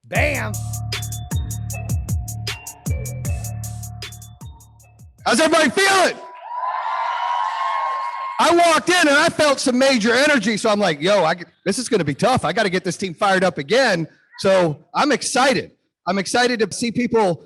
Bam. How's everybody feeling? I walked in and I felt some major energy. So I'm like, this is going to be tough. I got to get this team fired up again. So I'm excited. I'm excited to see people,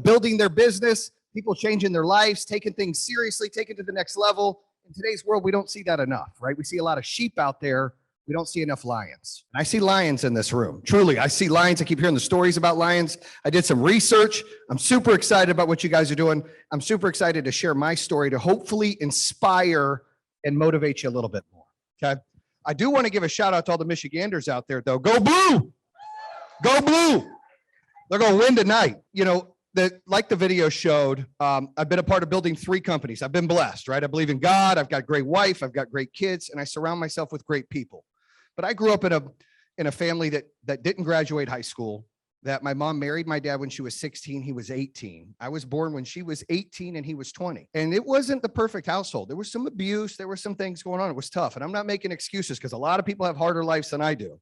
building their business, people changing their lives, taking things seriously, taking it to the next level. In today's world, we don't see that enough, right? We see a lot of sheep out there. We don't see enough lions. And I see lions in this room. Truly, I see lions. I keep hearing the stories about lions. I did some research. I'm super excited about what you guys are doing. I'm super excited to share my story to hopefully inspire and motivate you a little bit more, okay? I do want to give a shout out to all the Michiganders out there, though. Go Blue! Go Blue! They're going to win tonight. Like the video showed, I've been a part of building 3 companies. I've been blessed, right? I believe in God. I've got a great wife. I've got great kids, and I surround myself with great people. But I grew up in a family that didn't graduate high school, that my mom married my dad when she was 16, he was 18. I was born when she was 18 and he was 20. And it wasn't the perfect household. There was some abuse. There were some things going on. It was tough. And I'm not making excuses because a lot of people have harder lives than I do.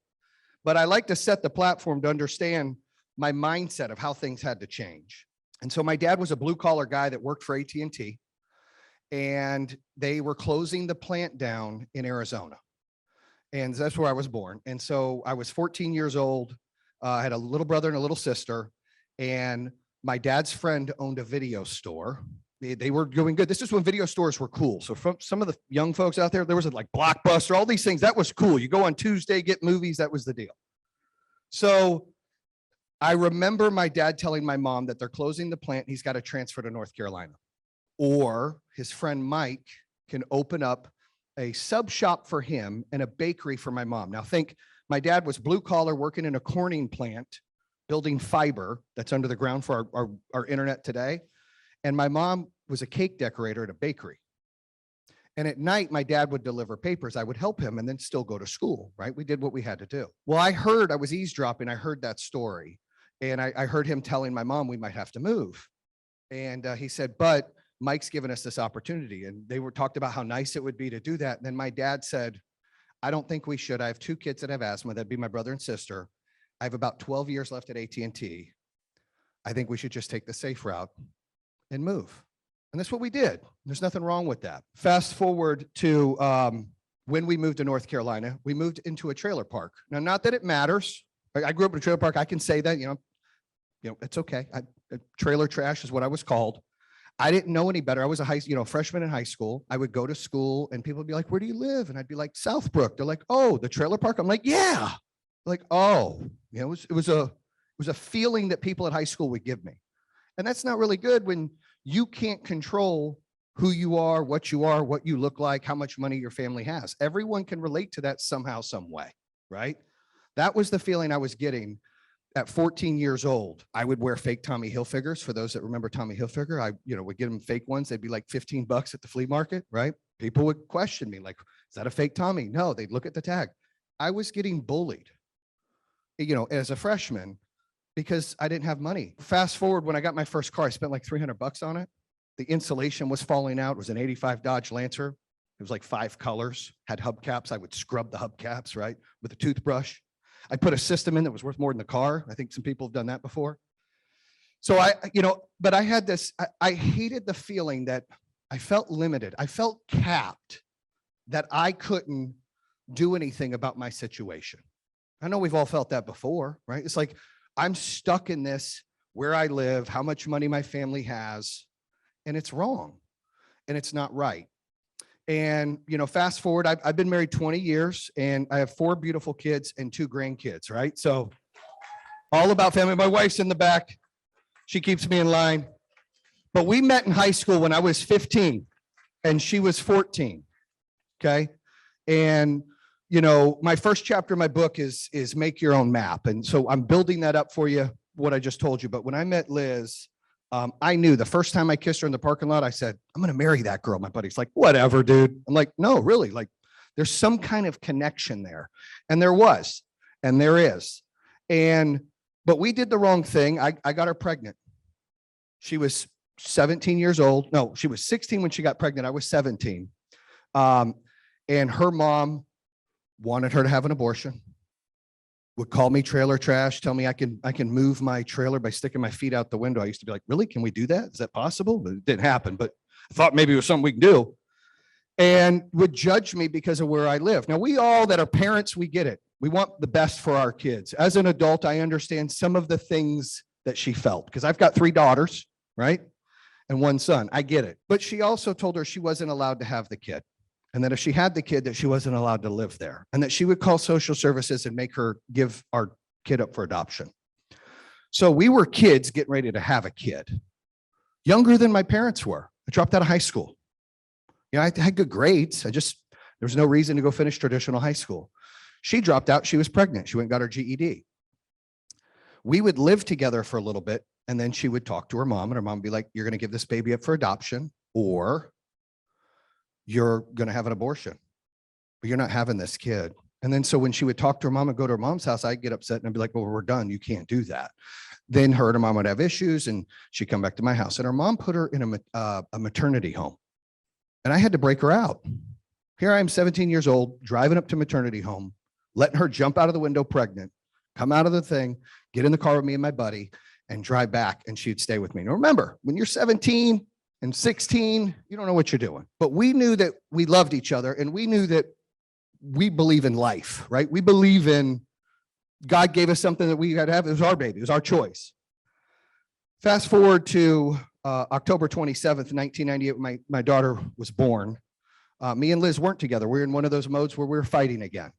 But I like to set the platform to understand my mindset of how things had to change. And so my dad was a blue collar guy that worked for AT&T, and they were closing the plant down in Arizona. And that's where I was born. And so I was 14 years old. I had a little brother and a little sister, and my dad's friend owned a video store. They were doing good. This is when video stores were cool. So from some of the young folks out there was like Blockbuster, all these things. That was cool. You go on Tuesday, get movies. That was the deal. So I remember my dad telling my mom that they're closing the plant. He's got to transfer to North Carolina, or his friend Mike can open up a sub shop for him and a bakery for my mom. Now think, my dad was blue collar working in a corning plant, building fiber that's under the ground for our internet today. And my mom was a cake decorator at a bakery. And at night, my dad would deliver papers. I would help him and then still go to school, right? We did what we had to do. Well, I was eavesdropping. I heard that story. And I heard him telling my mom we might have to move. And he said, but Mike's given us this opportunity. And they were talked about how nice it would be to do that. And then my dad said, I don't think we should. I have 2 kids that have asthma. That'd be my brother and sister. I have about 12 years left at AT&T. I think we should just take the safe route and move. And that's what we did. There's nothing wrong with that. Fast forward to when we moved to North Carolina, we moved into a trailer park. Now, not that it matters. I grew up in a trailer park. I can say that, it's okay. Trailer trash is what I was called. I didn't know any better. I was a freshman in high school. I would go to school and people would be like, where do you live? And I'd be like, Southbrook. They're like, oh, the trailer park. I'm like, yeah. They're like, oh, it was a feeling that people at high school would give me. And that's not really good when you can't control who you are, what you look like, how much money your family has. Everyone can relate to that somehow, some way, right? That was the feeling I was getting. At 14 years old, I would wear fake Tommy Hilfigers. For those that remember Tommy Hilfiger, I would get them fake ones. They'd be like $15 at the flea market, right? People would question me like, is that a fake Tommy? No, they'd look at the tag. I was getting bullied, as a freshman because I didn't have money. Fast forward, when I got my first car, I spent like $300 on it. The insulation was falling out. It was an 85 Dodge Lancer. It was like 5 colors, had hubcaps. I would scrub the hubcaps, right, with a toothbrush. I put a system in that was worth more than the car. I think some people have done that before. So but I had this, I hated the feeling that I felt limited. I felt capped, that I couldn't do anything about my situation. I know we've all felt that before, right? It's like, I'm stuck in this, where I live, how much money my family has, and it's wrong, and it's not right. And, fast forward, I've been married 20 years and I have 4 beautiful kids and 2 grandkids, right? So all about family. My wife's in the back. She keeps me in line. But we met in high school when I was 15 and she was 14, okay? And, my first chapter of my book is Make Your Own Map. And so I'm building that up for you, what I just told you. But when I met Liz, I knew the first time I kissed her in the parking lot, I said, I'm going to marry that girl. My buddy's like, whatever, dude. I'm like, no, really, like there's some kind of connection there. And there was, and there is. But we did the wrong thing. I got her pregnant. She was 17 years old. No, she was 16 when she got pregnant. I was 17. And her mom wanted her to have an abortion. would call me trailer trash, tell me I can move my trailer by sticking my feet out the window. I used to be like, really? Can we do that? Is that possible? But it didn't happen, but I thought maybe it was something we can do. And would judge me because of where I live. Now, we all that are parents, we get it. We want the best for our kids. As an adult, I understand some of the things that she felt because I've got 3 daughters, right? And 1 son. I get it. But she also told her she wasn't allowed to have the kid. And that if she had the kid, that she wasn't allowed to live there. And that she would call social services and make her give our kid up for adoption. So we were kids getting ready to have a kid. Younger than my parents were. I dropped out of high school. You know, I had good grades. There was no reason to go finish traditional high school. She dropped out. She was pregnant. She went and got her GED. We would live together for a little bit. And then she would talk to her mom, and her mom would be like, you're going to give this baby up for adoption, or you're going to have an abortion, but you're not having this kid. And then so when she would talk to her mom and go to her mom's house, I'd get upset and I'd be like, well, we're done. You can't do that. Then her and her mom would have issues, and she'd come back to my house, and her mom put her in a maternity home. And I had to break her out. Here I am, 17 years old, driving up to maternity home, letting her jump out of the window pregnant, come out of the thing, get in the car with me and my buddy, and drive back, and she'd stay with me. Now remember, when you're 17 and 16, you don't know what you're doing. But we knew that we loved each other, and we knew that we believe in life, right? We believe in God gave us something that we had to have. It was our baby. It was our choice. Fast forward to October 27th, 1998, when my daughter was born. Me and Liz weren't together. We were in one of those modes where we were fighting again,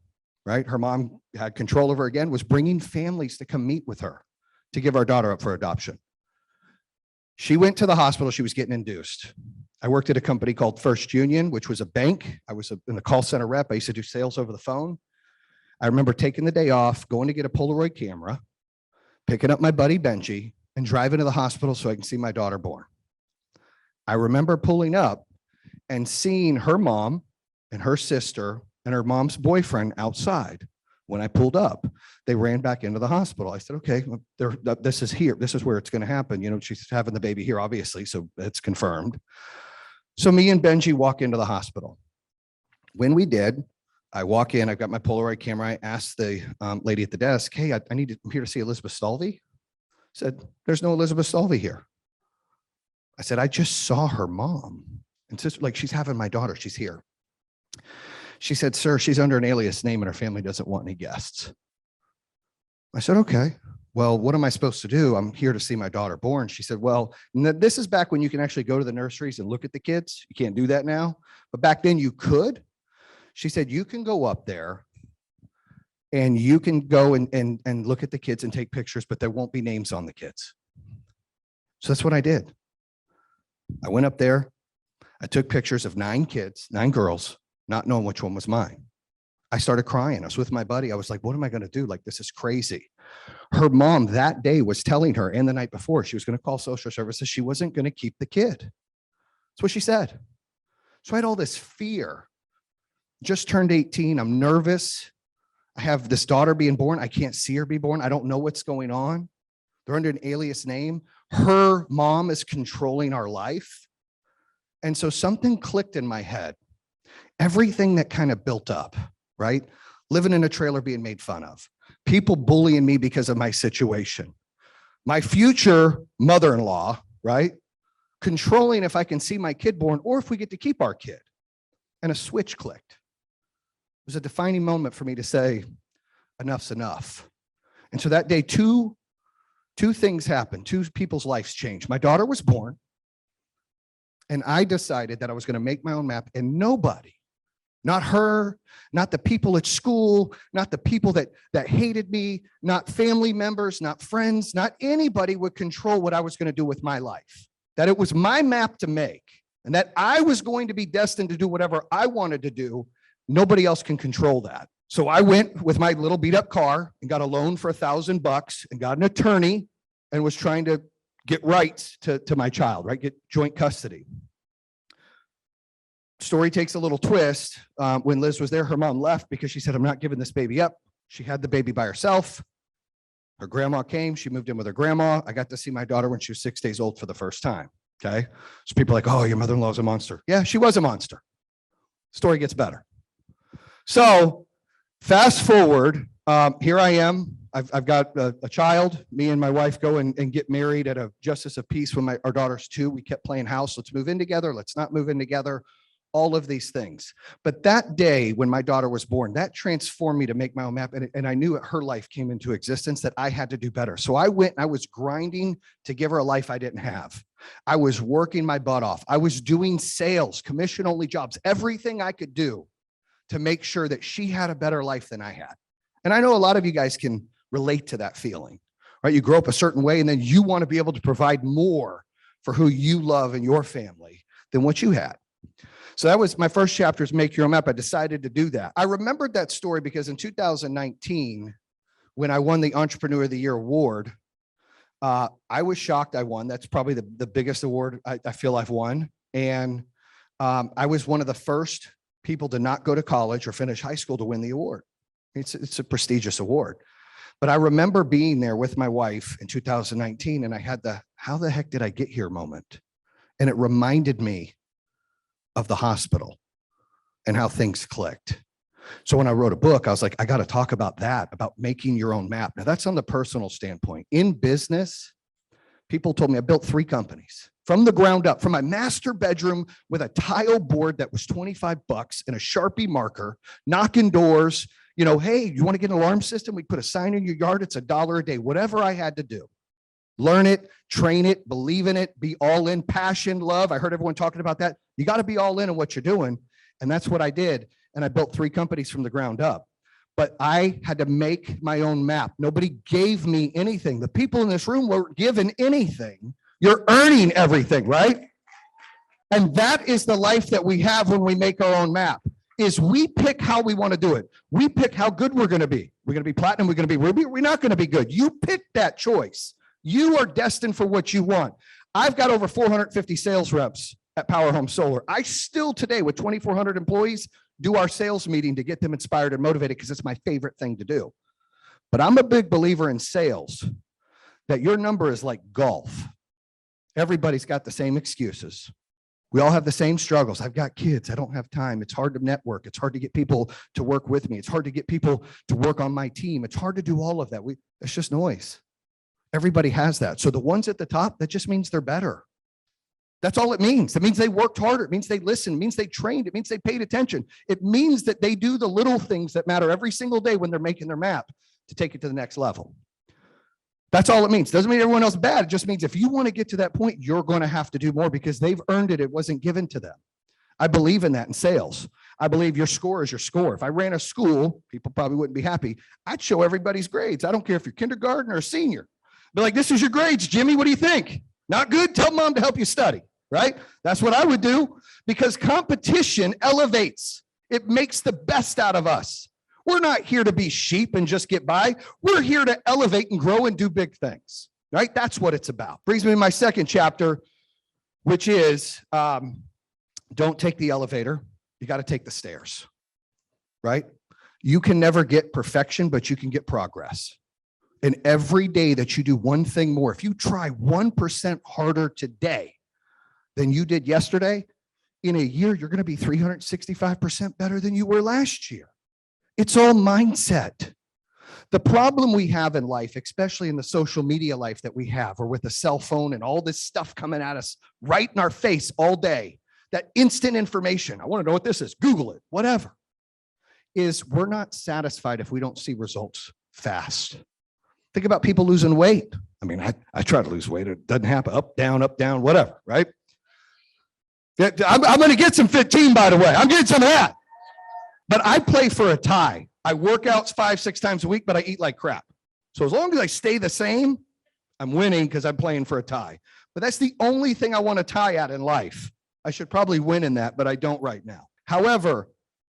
right? Her mom had control of her again, was bringing families to come meet with her to give our daughter up for adoption. She went to the hospital. She was getting induced. I worked at a company called First Union, which was a bank. I was in the call center rep. I used to do sales over the phone. I remember taking the day off, going to get a Polaroid camera, picking up my buddy Benji, and driving to the hospital so I can see my daughter born. I remember pulling up and seeing her mom and her sister and her mom's boyfriend outside. When I pulled up, they ran back into the hospital. I said, okay, this is here. This is where it's going to happen. You know, she's having the baby here, obviously, so it's confirmed. So me and Benji walk into the hospital. When we did, I walk in, I've got my Polaroid camera. I asked the lady at the desk, hey, I'm here to see Elizabeth Stalvey. Said, there's no Elizabeth Stalvey here. I said, I just saw her mom. And sister, like, she's having my daughter, she's here. She said, sir, she's under an alias name and her family doesn't want any guests. I said, okay, well, what am I supposed to do? I'm here to see my daughter born. She said, well, this is back when you can actually go to the nurseries and look at the kids. You can't do that now, but back then you could. She said, you can go up there and you can go and look at the kids and take pictures, but there won't be names on the kids. So that's what I did. I went up there. I took pictures of 9 kids, 9 girls, not knowing which one was mine. I started crying. I was with my buddy. I was like, what am I going to do? Like, this is crazy. Her mom that day was telling her, and the night before, she was going to call social services. She wasn't going to keep the kid. That's what she said. So I had all this fear. Just turned 18. I'm nervous. I have this daughter being born. I can't see her be born. I don't know what's going on. They're under an alias name. Her mom is controlling our life. And so something clicked in my head. Everything that kind of built up, right? Living in a trailer, being made fun of, people bullying me because of my situation, my future mother-in-law, right? Controlling if I can see my kid born or if we get to keep our kid. And a switch clicked. It was a defining moment for me to say, enough's enough. And so that day, two things happened. 2 people's lives changed. My daughter was born, and I decided that I was going to make my own map, and nobody, not her, not the people at school, not the people that hated me, not family members, not friends, not anybody would control what I was going to do with my life. That it was my map to make, and that I was going to be destined to do whatever I wanted to do. Nobody else can control that. So I went with my little beat up car and got a loan for $1,000 and got an attorney and was trying to get rights to my child, right? Get joint custody. Story takes a little twist. When Liz was there, her mom left because she said, I'm not giving this baby up. She had the baby by herself. Her grandma came. She moved in with her grandma. I got to see my daughter when she was 6 days old for the first time. Okay. So people are like, oh, your mother-in-law is a monster. Yeah, she was a monster. Story gets better. So fast forward, Here I am. I've got a child. Me and my wife go and get married at a justice of peace when our daughter's 2. We kept playing house. Let's move in together. Let's not move in together. All of these things. But that day when my daughter was born, that transformed me to make my own map. And I knew her life came into existence, that I had to do better. So I went and I was grinding to give her a life I didn't have. I was working my butt off. I was doing sales, commission only jobs, everything I could do to make sure that she had a better life than I had. And I know a lot of you guys can relate to that feeling, right? You grow up a certain way and then you want to be able to provide more for who you love and your family than what you had. So that was my first chapter, is make your own map. I decided to do that. I remembered that story because in 2019, when I won the Entrepreneur of the Year award, I was shocked I won. That's probably the biggest award I feel I've won. And I was one of the first people to not go to college or finish high school to win the award. It's a prestigious award. But I remember being there with my wife in 2019, and I had the, how the heck did I get here moment? And it reminded me of the hospital and how things clicked. So when I wrote a book, I was like, I got to talk about that, about making your own map. Now that's on the personal standpoint. In business, people told me I built 3 companies from the ground up, from my master bedroom with a tile board that was $25 and a Sharpie marker, knocking doors, you know, hey, you want to get an alarm system? We put a sign in your yard. It's $1 a day, whatever I had to do. Learn it, train it, believe in it, be all in, passion, love. I heard everyone talking about that. You got to be all in what you're doing. And that's what I did. And I built 3 companies from the ground up. But I had to make my own map. Nobody gave me anything. The people in this room weren't given anything. You're earning everything, right? And that is the life that we have when we make our own map, is we pick how we want to do it. We pick how good we're going to be. We're going to be platinum. We're going to be ruby. We're not going to be good. You pick that choice. You are destined for what you want. I've got over 450 sales reps at Power Home Solar. I still today, with 2,400 employees, do our sales meeting to get them inspired and motivated because it's my favorite thing to do. But I'm a big believer in sales, that your number is like golf. Everybody's got the same excuses. We all have the same struggles. I've got kids. I don't have time. It's hard to network. It's hard to get people to work with me. It's hard to get people to work on my team. It's hard to do all of that. It's just noise. Everybody has that. So the ones at the top, that just means they're better. That's all it means. It means they worked harder. It means they listened. It means they trained. It means they paid attention. It means that they do the little things that matter every single day when they're making their map to take it to the next level. That's all it means. Doesn't mean everyone else is bad. It just means if you want to get to that point, you're going to have to do more because they've earned it. It wasn't given to them. I believe in that in sales. I believe your score is your score. If I ran a school, people probably wouldn't be happy. I'd show everybody's grades. I don't care if you're kindergarten or a senior. Be like, this is your grades, Jimmy. What do you think? Not good? Tell mom to help you study, right? That's what I would do, because competition elevates. It makes the best out of us. We're not here to be sheep and just get by. We're here to elevate and grow and do big things, right? That's what it's about. Brings me to my second chapter, which is don't take the elevator. You got to take the stairs, right? You can never get perfection, but you can get progress. And every day that you do one thing more, if you try 1% harder today than you did yesterday, in a year, you're going to be 365% better than you were last year. It's all mindset. The problem we have in life, especially in the social media life that we have, or with the cell phone and all this stuff coming at us right in our face all day, that instant information, I want to know what this is, Google it, whatever, is we're not satisfied if we don't see results fast. Think about people losing weight. I mean, I try to lose weight. It doesn't happen. Up, down, whatever, right? I'm going to get some 15, by the way. I'm getting some of that. But I play for a tie. I work out 5-6 times a week, but I eat like crap. So as long as I stay the same, I'm winning because I'm playing for a tie. But that's the only thing I want to tie at in life. I should probably win in that, but I don't right now. However,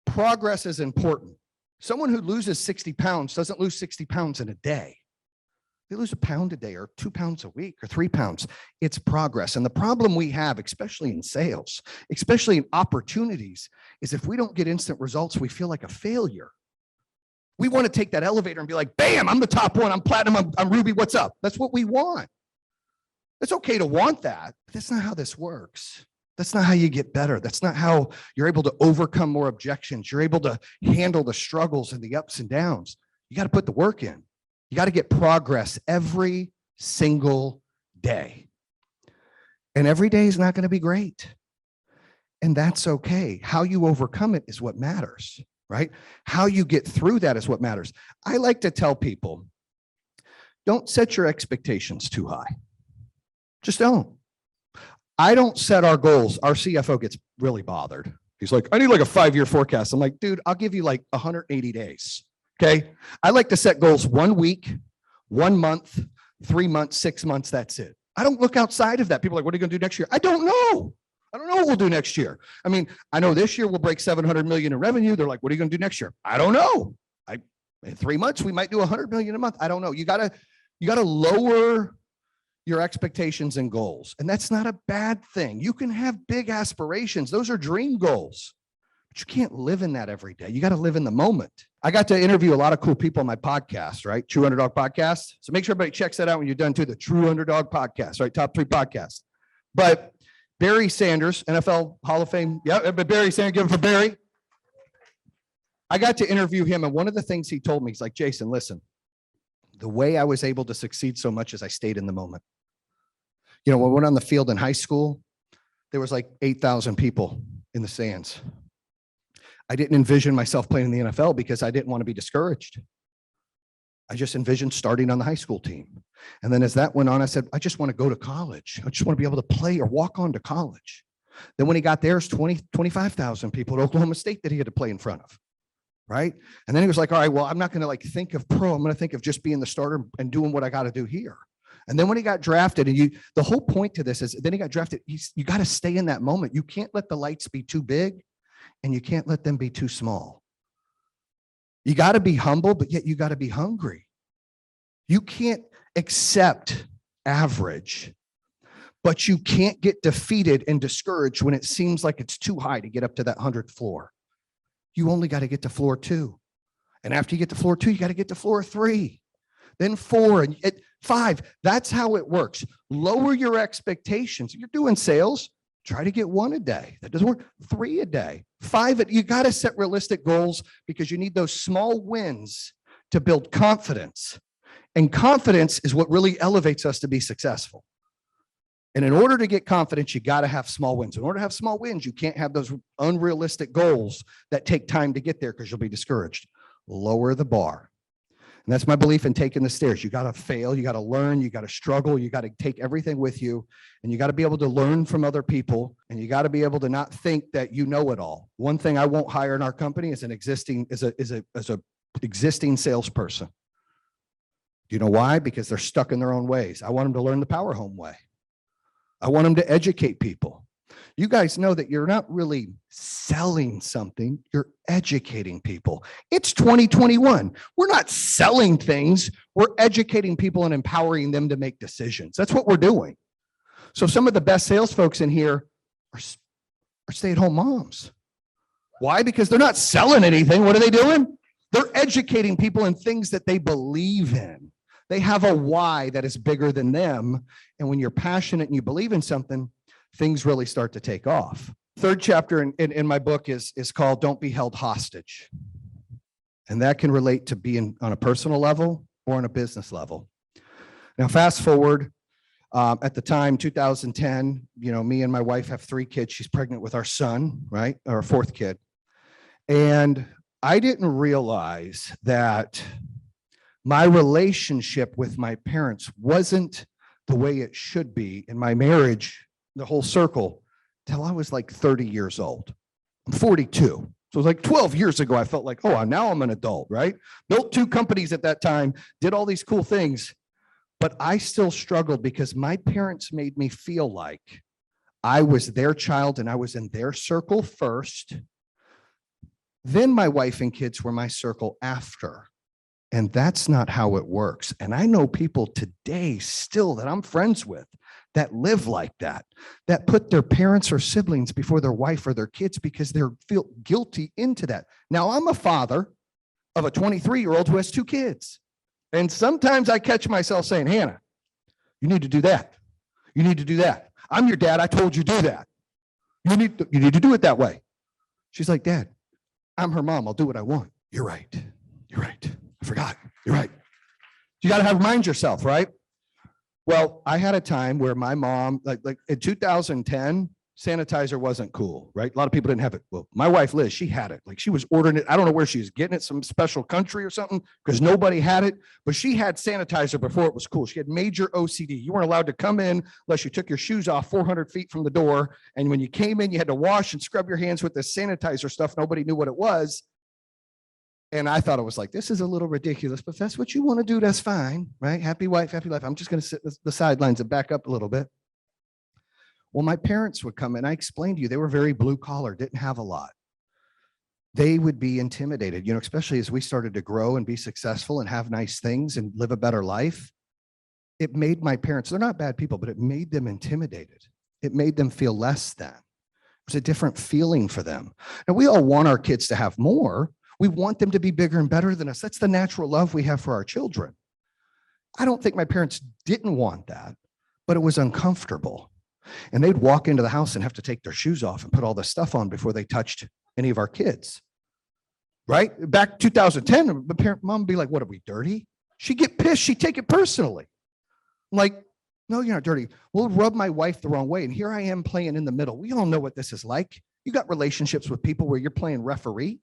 progress is important. Someone who loses 60 pounds doesn't lose 60 pounds in a day. They lose a pound a day or 2 pounds a week or 3 pounds. It's progress. And the problem we have, especially in sales, especially in opportunities, is if we don't get instant results, we feel like a failure. We want to take that elevator and be like, bam, I'm the top one. I'm platinum. I'm ruby. What's up? That's what we want. It's okay to want that, but that's not how this works. That's not how you get better. That's not how you're able to overcome more objections. You're able to handle the struggles and the ups and downs. You got to put the work in. You got to get progress every single day. And every day is not going to be great. And that's okay. How you overcome it is what matters, right? How you get through that is what matters. I like to tell people, don't set your expectations too high. Just don't. I don't set our goals. Our CFO gets really bothered. He's like, I need like a 5-year forecast. I'm like, dude, I'll give you like 180 days. Okay. I like to set goals 1 week, 1 month, 3 months, 6 months. That's it. I don't look outside of that. People are like, what are you going to do next year? I don't know. I don't know what we'll do next year. I mean, I know this year we'll break 700 million in revenue. They're like, what are you going to do next year? I don't know. In 3 months, we might do 100 million a month. I don't know. You gotta lower your expectations and goals. And that's not a bad thing. You can have big aspirations. Those are dream goals, but you can't live in that every day. You got to live in the moment. I got to interview a lot of cool people on my podcast, right? True Underdog podcast. So make sure everybody checks that out when you're done too. The True Underdog podcast, right? Top 3 podcasts. But Barry Sanders, NFL Hall of Fame. Yeah, but Barry Sanders, give it for Barry. I got to interview him. And one of the things he told me, he's like, Jayson, listen, the way I was able to succeed so much is I stayed in the moment. You know, when we went on the field in high school, there was like 8,000 people in the stands. I didn't envision myself playing in the NFL because I didn't want to be discouraged. I just envisioned starting on the high school team. And then as that went on, I said, I just want to go to college. I just want to be able to play or walk on to college. Then when he got there, it's 25,000 people at Oklahoma State that he had to play in front of. Right. And then he was like, all right, well, I'm not going to like think of pro. I'm going to think of just being the starter and doing what I got to do here. And then when he got drafted, and the whole point to this is then he got drafted. You got to stay in that moment. You can't let the lights be too big and you can't let them be too small. You got to be humble, but yet you got to be hungry. You can't accept average, but you can't get defeated and discouraged when it seems like it's too high to get up to that 100th floor. You only got to get to floor 2. And after you get to floor 2, you got to get to floor 3, then 4 and 5. That's how it works. Lower your expectations. You're doing sales. Try to get 1 a day. That doesn't work. 3 a day, 5. You got to set realistic goals because you need those small wins to build confidence. And confidence is what really elevates us to be successful. And in order to get confidence, you got to have small wins. In order to have small wins, you can't have those unrealistic goals that take time to get there because you'll be discouraged. Lower the bar. And that's my belief in taking the stairs. You got to fail. You got to learn. You got to struggle. You got to take everything with you. And you got to be able to learn from other people. And you got to be able to not think that you know it all. One thing I won't hire in our company is an existing salesperson. Do you know why? Because they're stuck in their own ways. I want them to learn the Power Home way. I want them to educate people. You guys know that you're not really selling something, you're educating people. It's 2021. We're not selling things, we're educating people and empowering them to make decisions. That's what we're doing. So some of the best sales folks in here are stay-at-home moms. Why? Because they're not selling anything. What are they doing? They're educating people in things that they believe in. They have a why that is bigger than them. And when you're passionate and you believe in something, things really start to take off. 3rd chapter in my book is called Don't Be Held Hostage. And that can relate to being on a personal level or on a business level. Now, fast forward, at the time, 2010, me and my wife have 3 kids. She's pregnant with our son, right? Our 4th kid. And I didn't realize that my relationship with my parents wasn't the way it should be in my marriage, the whole circle, till I was like 30 years old. I'm 42. So it was like 12 years ago, I felt like, oh, now I'm an adult, right? Built 2 companies at that time, did all these cool things, but I still struggled because my parents made me feel like I was their child and I was in their circle first. Then my wife and kids were my circle after. And that's not how it works. And I know people today still that I'm friends with that live like that put their parents or siblings before their wife or their kids because they feel guilty into that. Now, I'm a father of a 23-year-old who has 2 kids. And sometimes I catch myself saying, Hannah, you need to do that. You need to do that. I'm your dad. I told you do that. You need to do it that way. She's like, Dad, I'm her mom. I'll do what I want. You're right. You're right. I forgot. You're right. You got to remind yourself, right? Well, I had a time where my mom, like in 2010, sanitizer wasn't cool, right? A lot of people didn't have it. Well, my wife, Liz, she had it. Like she was ordering it. I don't know where she was getting it, some special country or something, because nobody had it. But she had sanitizer before it was cool. She had major OCD. You weren't allowed to come in unless you took your shoes off 400 feet from the door. And when you came in, you had to wash and scrub your hands with this sanitizer stuff. Nobody knew what it was. And I thought it was like, this is a little ridiculous, but if that's what you want to do, that's fine, right? Happy wife, happy life. I'm just going to sit the sidelines and back up a little bit. Well, my parents would come in. I explained to you, they were very blue collar, didn't have a lot. They would be intimidated, you know, especially as we started to grow and be successful and have nice things and live a better life. It made my parents, they're not bad people, but it made them intimidated. It made them feel less than. It was a different feeling for them. Now, we all want our kids to have more. We want them to be bigger and better than us. That's the natural love we have for our children. I don't think my parents didn't want that, but it was uncomfortable. And they'd walk into the house and have to take their shoes off and put all this stuff on before they touched any of our kids. Right? Back 2010, mom would be like, what, are we dirty? She'd get pissed. She'd take it personally. I'm like, no, you're not dirty. We'll rub my wife the wrong way. And here I am playing in the middle. We all know what this is like. You got relationships with people where you're playing referee.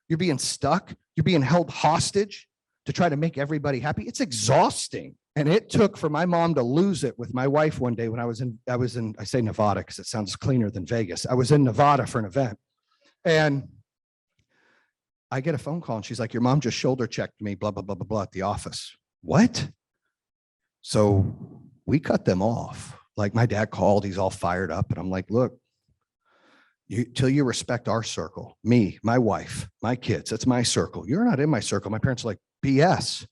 You're being stuck. You're being held hostage to try to make everybody happy. It's exhausting. And it took for my mom to lose it with my wife one day when I say Nevada because it sounds cleaner than Vegas. I was in Nevada for an event. And I get a phone call and she's like, your mom just shoulder checked me, blah, blah, blah, blah, blah at the office. What? So we cut them off. Like my dad called, he's all fired up. And I'm like, look, till you respect our circle, me, my wife, my kids, that's my circle. You're not in my circle. My parents are like, BS.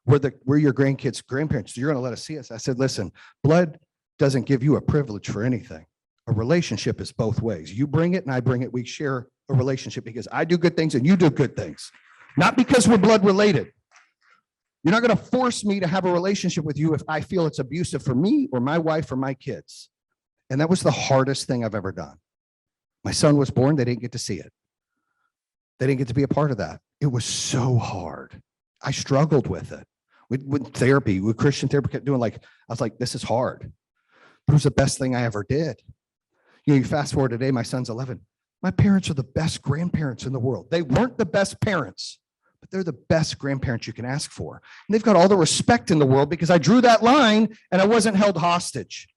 We're your grandkids' grandparents. You're going to let us see us. I said, listen, blood doesn't give you a privilege for anything. A relationship is both ways. You bring it and I bring it. We share a relationship because I do good things and you do good things. Not because we're blood related. You're not going to force me to have a relationship with you if I feel it's abusive for me or my wife or my kids. And that was the hardest thing I've ever done. My son was born. They didn't get to see it. They didn't get to be a part of that. It was so hard. I struggled with it. With therapy, with Christian therapy, kept doing I was like, this is hard. But it was the best thing I ever did. You know, you fast forward today, my son's 11. My parents are the best grandparents in the world. They weren't the best parents, but they're the best grandparents you can ask for. And they've got all the respect in the world because I drew that line and I wasn't held hostage,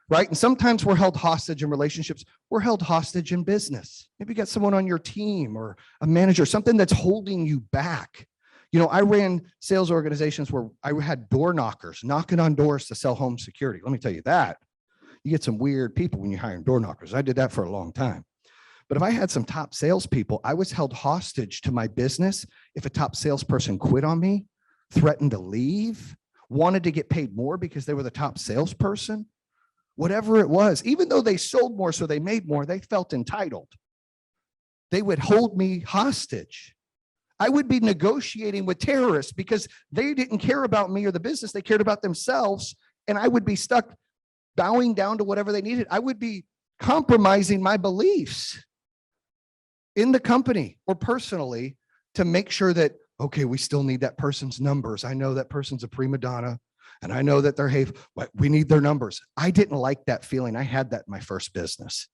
right? And sometimes we're held hostage in relationships. We're held hostage in business. Maybe you got someone on your team or a manager, something that's holding you back. You know, I ran sales organizations where I had door knockers knocking on doors to sell home security. Let me tell you that. You get some weird people when you're hiring door knockers. I did that for a long time. But if I had some top salespeople, I was held hostage to my business. If a top salesperson quit on me, threatened to leave, wanted to get paid more because they were the top salesperson, whatever it was, even though they sold more, so they made more, they felt entitled. They would hold me hostage. I would be negotiating with terrorists because they didn't care about me or the business. They cared about themselves. And I would be stuck bowing down to whatever they needed. I would be compromising my beliefs in the company or personally to make sure that, okay, we still need that person's numbers. I know that person's a prima donna and I know that they're, we need their numbers. I didn't like that feeling. I had that in my first business.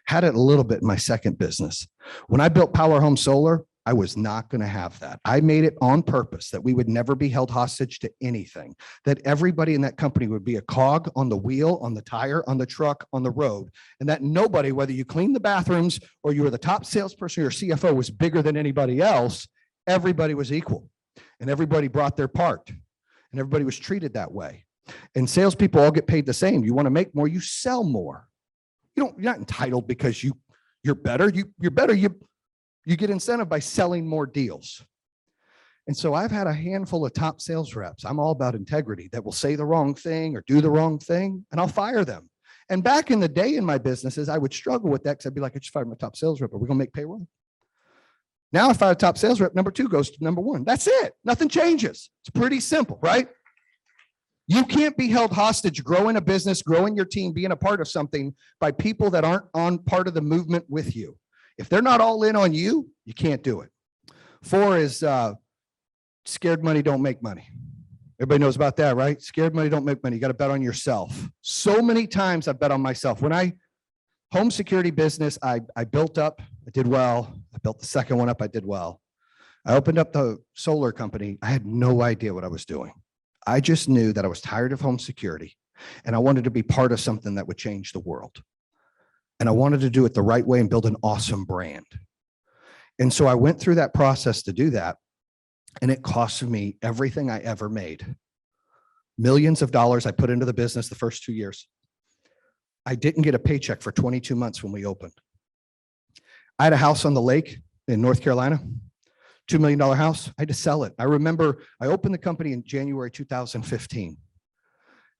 Had it a little bit in my second business. When I built Power Home Solar, I was not going to have that. I made it on purpose that we would never be held hostage to anything, that everybody in that company would be a cog on the wheel, on the tire, on the truck, on the road, and that nobody, whether you clean the bathrooms or you were the top salesperson or CFO, was bigger than anybody else. Everybody was equal and everybody brought their part and everybody was treated that way. And salespeople all get paid the same. You want to make more, you sell more. You're not entitled because you're better. You're better. You get incentive by selling more deals. And so I've had a handful of top sales reps. I'm all about integrity that will say the wrong thing or do the wrong thing, and I'll fire them. And back in the day in my businesses, I would struggle with that because I'd be like, I just fired my top sales rep. Are we going to make payroll? Now, if I have a top sales rep, number 2 goes to number 1. That's it. Nothing changes. It's pretty simple, right? You can't be held hostage growing a business, growing your team, being a part of something by people that aren't on part of the movement with you. If they're not all in on you, you can't do it. 4 is Scared money don't make money. Everybody knows about that, right? Scared money don't make money. You got to bet on yourself. So many times I bet on myself. When home security business, I built up, I did well. I built the second one up, I did well. I opened up the solar company. I had no idea what I was doing. I just knew that I was tired of home security and I wanted to be part of something that would change the world. And I wanted to do it the right way and build an awesome brand. And so I went through that process to do that. And it cost me everything I ever made. Millions of dollars I put into the business the first 2 years. I didn't get a paycheck for 22 months when we opened. I had a house on the lake in North Carolina, $2 million house. I had to sell it. I remember I opened the company in January 2015.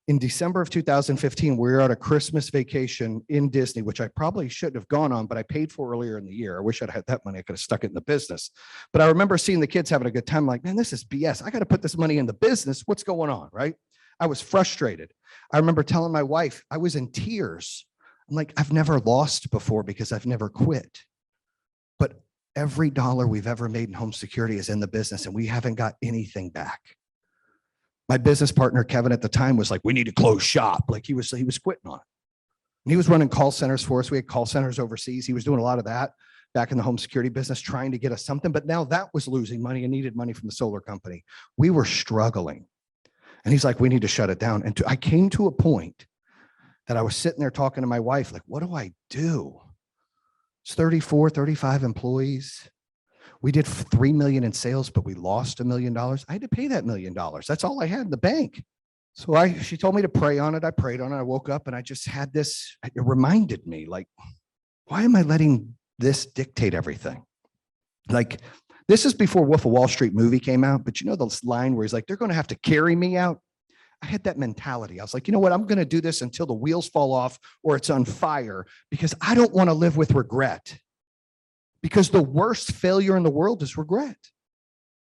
In December of 2015, we were at a Christmas vacation in Disney, which I probably shouldn't have gone on, but I paid for earlier in the year. I wish I'd had that money. I could have stuck it in the business. But I remember seeing the kids having a good time, like, man, this is BS. I got to put this money in the business. What's going on, right? I was frustrated. I remember telling my wife, I was in tears. I'm like, I've never lost before because I've never quit. But every dollar we've ever made in home security is in the business and we haven't got anything back. My business partner, Kevin, at the time was like, we need to close shop. Like he was quitting on it. And he was running call centers for us. We had call centers overseas. He was doing a lot of that back in the home security business, trying to get us something. But now that was losing money and needed money from the solar company. We were struggling. And he's like, we need to shut it down. And I came to a point that I was sitting there talking to my wife, like, what do I do? It's 34, 35 employees. We did 3 million in sales, but we lost $1 million. I had to pay that $1 million. That's all I had in the bank. So she told me to pray on it. I prayed on it. I woke up and I just had this, it reminded me, like, why am I letting this dictate everything? Like, this is before Wolf of Wall Street movie came out, but you know this line where he's like, they're going to have to carry me out. I had that mentality. I was like, you know what? I'm going to do this until the wheels fall off or it's on fire because I don't want to live with regret. Because the worst failure in the world is regret.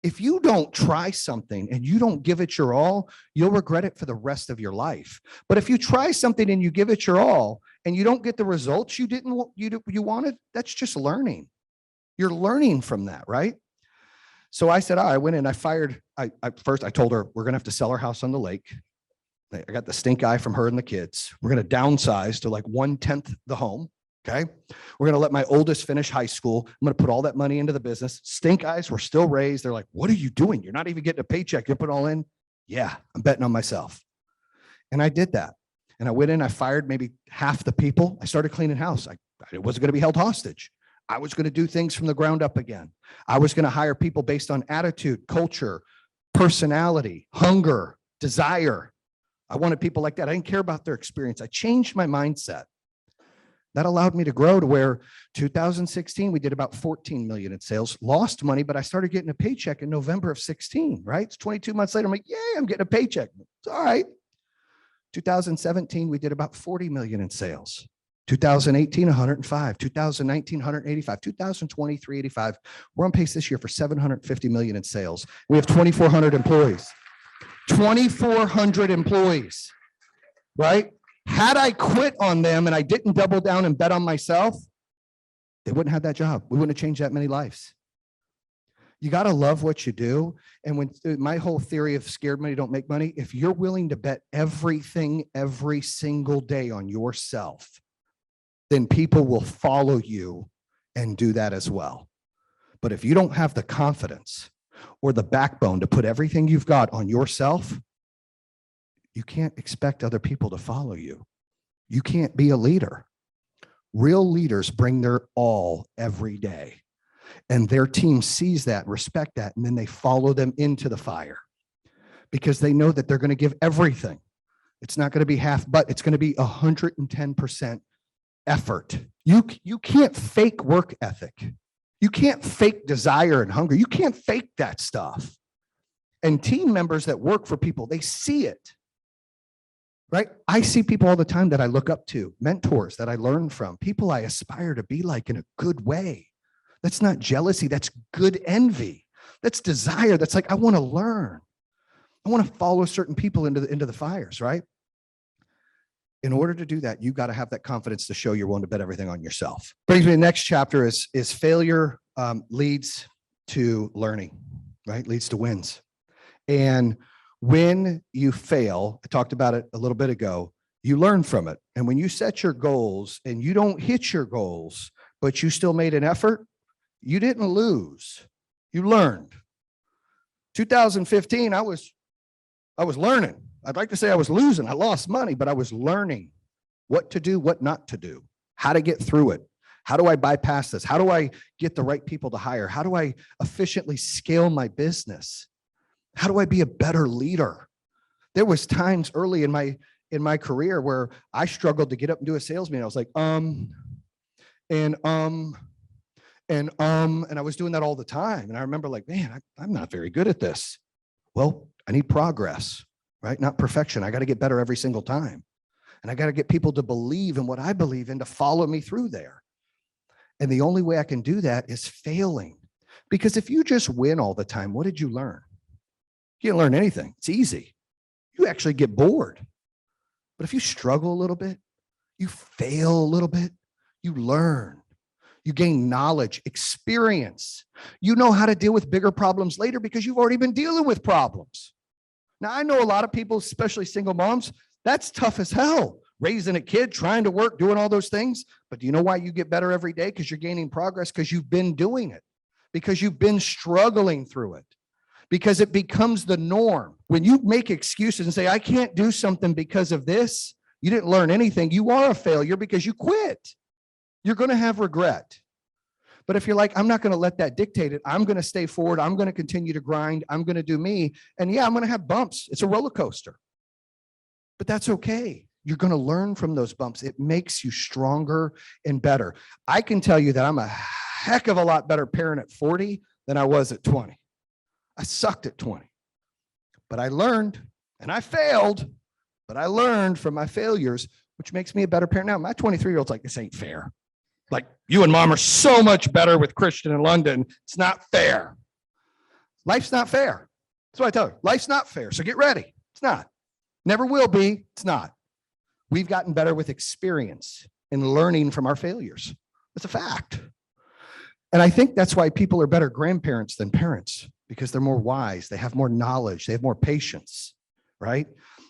If you don't try something and you don't give it your all, you'll regret it for the rest of your life. But if you try something and you give it your all and you don't get the results you wanted, that's just learning. You're learning from that, right? So I said, I went in, I told her, we're going to have to sell our house on the lake. I got the stink eye from her and the kids. We're going to downsize to like 1/10 the home. Okay. We're going to let my oldest finish high school. I'm going to put all that money into the business. Stink eyes were still raised. They're like, what are you doing? You're not even getting a paycheck. You put it all in. Yeah, I'm betting on myself. And I did that. And I went in, I fired maybe half the people. I started cleaning house. I wasn't going to be held hostage. I was going to do things from the ground up again. I was going to hire people based on attitude, culture, personality, hunger, desire. I wanted people like that. I didn't care about their experience. I changed my mindset. That allowed me to grow to where 2016, we did about 14 million in sales, lost money, but I started getting a paycheck in November of 16, right? It's 22 months later. I'm like, yay, I'm getting a paycheck. It's all right. 2017, we did about 40 million in sales. 2018, 105, 2019, 185, 2020, 385. We're on pace this year for 750 million in sales. We have 2,400 employees, 2,400 employees, right? Had I quit on them and I didn't double down and bet on myself, they wouldn't have that job. We wouldn't have changed that many lives. You got to love what you do. And when my whole theory of scared money don't make money, if you're willing to bet everything every single day on yourself, then people will follow you and do that as well. But if you don't have the confidence or the backbone to put everything you've got on yourself, you can't expect other people to follow you. You can't be a leader. Real leaders bring their all every day. And their team sees that, respect that, and then they follow them into the fire because they know that they're going to give everything. It's not going to be half, but it's going to be 110% effort. You can't fake work ethic. You can't fake desire and hunger. You can't fake that stuff. And team members that work for people, they see it. Right? I see people all the time that I look up to, mentors that I learn from, people I aspire to be like in a good way. That's not jealousy. That's good envy. That's desire. That's like, I want to learn. I want to follow certain people into the fires, right? In order to do that, you got to have that confidence to show you're willing to bet everything on yourself. Brings me to the next chapter is failure leads to learning. right? Leads to wins. And when you fail, I talked about it a little bit ago, you learn from it. And when you set your goals and you don't hit your goals, but you still made an effort, you didn't lose. You learned. 2015, I was learning. I'd like to say I was losing. I lost money, but I was learning what to do, what not to do, how to get through it. How do I bypass this? How do I get the right people to hire? How do I efficiently scale my business? How do I be a better leader? There was times early in my career where I struggled to get up and do a sales meeting. I was like, and I was doing that all the time. And I remember like, man, I'm not very good at this. Well, I need progress, right? Not perfection. I got to get better every single time. And I got to get people to believe in what I believe in, to follow me through there. And the only way I can do that is failing. Because if you just win all the time, what did you learn? You didn't learn anything. It's easy. You actually get bored. But if you struggle a little bit, you fail a little bit, you learn. You gain knowledge, experience. You know how to deal with bigger problems later because you've already been dealing with problems. Now, I know a lot of people, especially single moms, that's tough as hell. Raising a kid, trying to work, doing all those things. But do you know why you get better every day? Because you're gaining progress, because you've been doing it, because you've been struggling through it, because it becomes the norm. When you make excuses and say, I can't do something because of this, you didn't learn anything. You are a failure because you quit. You're going to have regret. But if you're like, I'm not going to let that dictate it, I'm going to stay forward, I'm going to continue to grind, I'm going to do me. And yeah, I'm going to have bumps. It's a roller coaster. But that's okay. You're going to learn from those bumps. It makes you stronger and better. I can tell you that I'm a heck of a lot better parent at 40 than I was at 20. I sucked at 20. But I learned, and I failed, but I learned from my failures, which makes me a better parent now. My 23-year-old's like, this ain't fair. Like, you and mom are so much better with Christian in London. It's not fair. Life's not fair. That's what I tell her. Life's not fair. So get ready. It's not. Never will be. It's not. We've gotten better with experience and learning from our failures. It's a fact. And I think that's why people are better grandparents than parents, because they're more wise. They have more knowledge. They have more patience, right?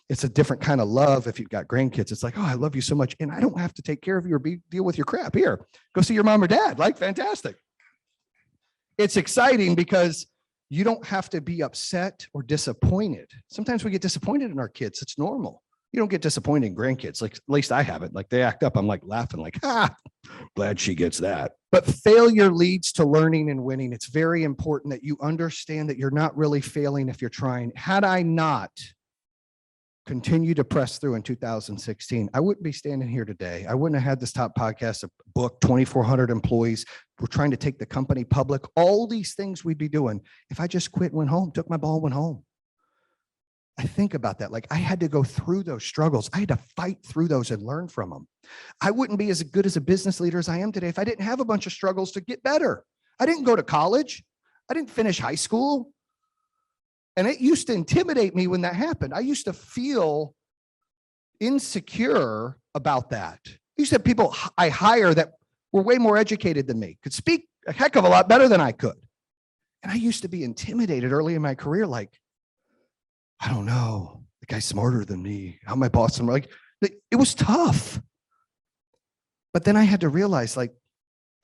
It's a different kind of love. If you've got grandkids, it's like, oh, I love you so much. And I don't have to take care of you or deal with your crap. Here, go see your mom or dad. Like, fantastic. It's exciting because you don't have to be upset or disappointed. Sometimes we get disappointed in our kids. It's normal. You don't get disappointed in grandkids. Like, at least I haven't. Like, they act up. I'm like laughing, like, glad she gets that. But failure leads to learning and winning. It's very important that you understand that you're not really failing if you're trying. Had I not continue to press through in 2016, I wouldn't be standing here today. I wouldn't have had this top podcast, a book, 2,400 employees. We're trying to take the company public. All these things we'd be doing if I just quit, went home, took my ball, went home. I think about that. Like, I had to go through those struggles. I had to fight through those and learn from them. I wouldn't be as good as a business leader as I am today if I didn't have a bunch of struggles to get better. I didn't go to college. I didn't finish high school. And it used to intimidate me when that happened. I used to feel insecure about that. I used to have people I hire that were way more educated than me, could speak a heck of a lot better than I could. And I used to be intimidated early in my career, like, I don't know, the guy's smarter than me. How my boss, I'm like, it was tough. But then I had to realize, like,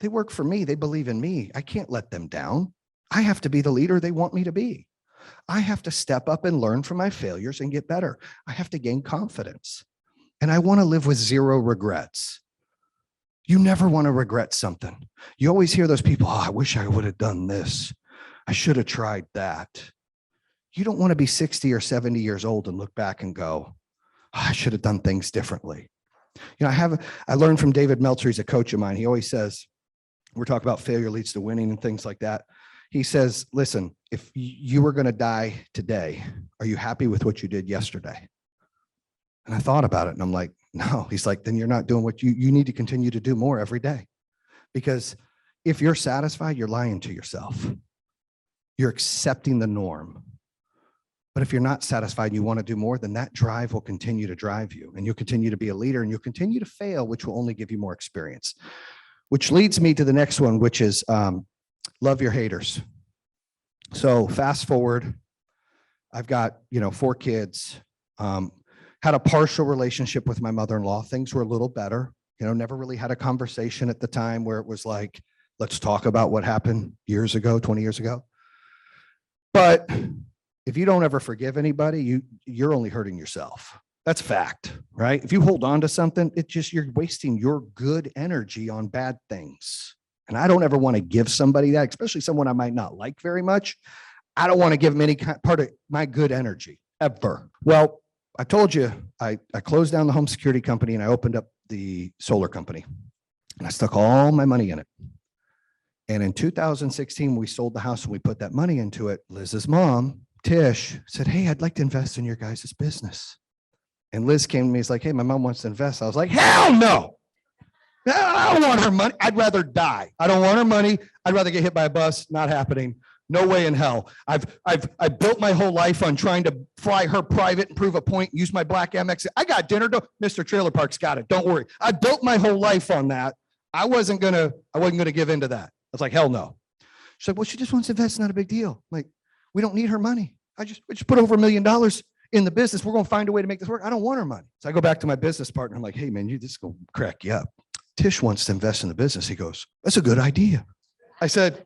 they work for me. They believe in me. I can't let them down. I have to be the leader they want me to be. I have to step up and learn from my failures and get better. I have to gain confidence. And I want to live with zero regrets. You never want to regret something. You always hear those people, oh, I wish I would have done this. I should have tried that. You don't want to be 60 or 70 years old and look back and go, oh, I should have done things differently. You know, I learned from David Meltzer. He's a coach of mine. He always says, we're talking about failure leads to winning and things like that. He says, listen, if you were going to die today, are you happy with what you did yesterday? And I thought about it and I'm like, no. He's like, then you're not doing what you need to continue to do more every day. Because if you're satisfied, you're lying to yourself. You're accepting the norm. But if you're not satisfied and you want to do more, then that drive will continue to drive you, and you'll continue to be a leader, and you'll continue to fail, which will only give you more experience. Which leads me to the next one, which is love your haters. So fast forward, I've got, 4 kids, had a partial relationship with my mother-in-law. Things were a little better, never really had a conversation at the time where it was like, let's talk about what happened years ago, 20 years ago. But if you don't ever forgive anybody, you're only hurting yourself. That's fact, right? If you hold on to something, you're wasting your good energy on bad things. And I don't ever want to give somebody that, especially someone I might not like very much. I don't want to give them any part of my good energy ever. Well, I told you, I closed down the home security company and I opened up the solar company and I stuck all my money in it. And in 2016, we sold the house and we put that money into it. Liz's mom, Tish, said, hey, I'd like to invest in your guys' business. And Liz came to me, he's like, hey, my mom wants to invest. I was like, hell no. I don't want her money. I'd rather die. I don't want her money. I'd rather get hit by a bus. Not happening. No way in hell. I've built my whole life on trying to fly her private and prove a point, use my black Amex. I got dinner. Mr. Trailer Park's got it. Don't worry. I built my whole life on that. I wasn't gonna give into that. I was like, hell no. She's like, well, she just wants to invest. Not a big deal. Like, we don't need her money. We just put over $1 million in the business. We're going to find a way to make this work. I don't want her money. So I go back to my business partner. I'm like, hey man, this is going to crack you up. Tish wants to invest in the business. He goes, that's a good idea. I said,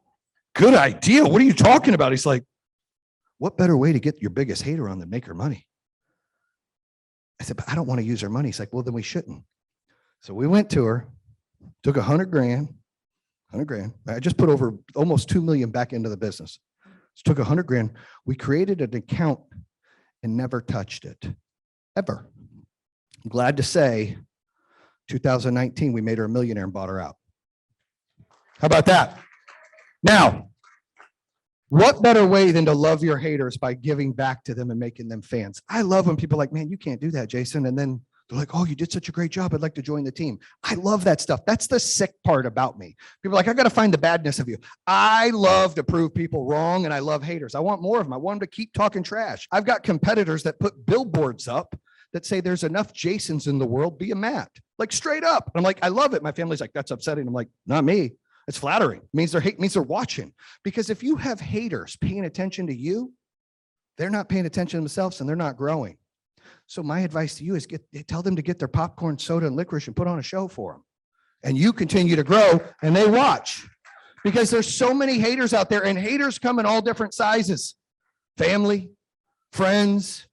good idea? What are you talking about? He's like, what better way to get your biggest hater on than make her money? I said, but I don't want to use her money. He's like, well, then we shouldn't. So we went to her, took $100 grand. I just put over almost 2 million back into the business. So took $100 grand. We created an account and never touched it, ever. I'm glad to say 2019, we made her a millionaire and bought her out. How about that? Now, what better way than to love your haters by giving back to them and making them fans? I love when people are like, man, you can't do that, Jayson. And then they're like, oh, you did such a great job. I'd like to join the team. I love that stuff. That's the sick part about me. People are like, I got to find the badness of you. I love to prove people wrong, and I love haters. I want more of them. I want them to keep talking trash. I've got competitors that put billboards up that say there's enough Jaysons in the world, be a Matt. Like straight up. I'm like, I love it. My family's like, that's upsetting. I'm like, not me. It's flattering. It means they're watching. Because if you have haters paying attention to you, they're not paying attention to themselves and they're not growing. So my advice to you is tell them to get their popcorn, soda, and licorice and put on a show for them. And you continue to grow and they watch. Because there's so many haters out there, and haters come in all different sizes. Family, friends,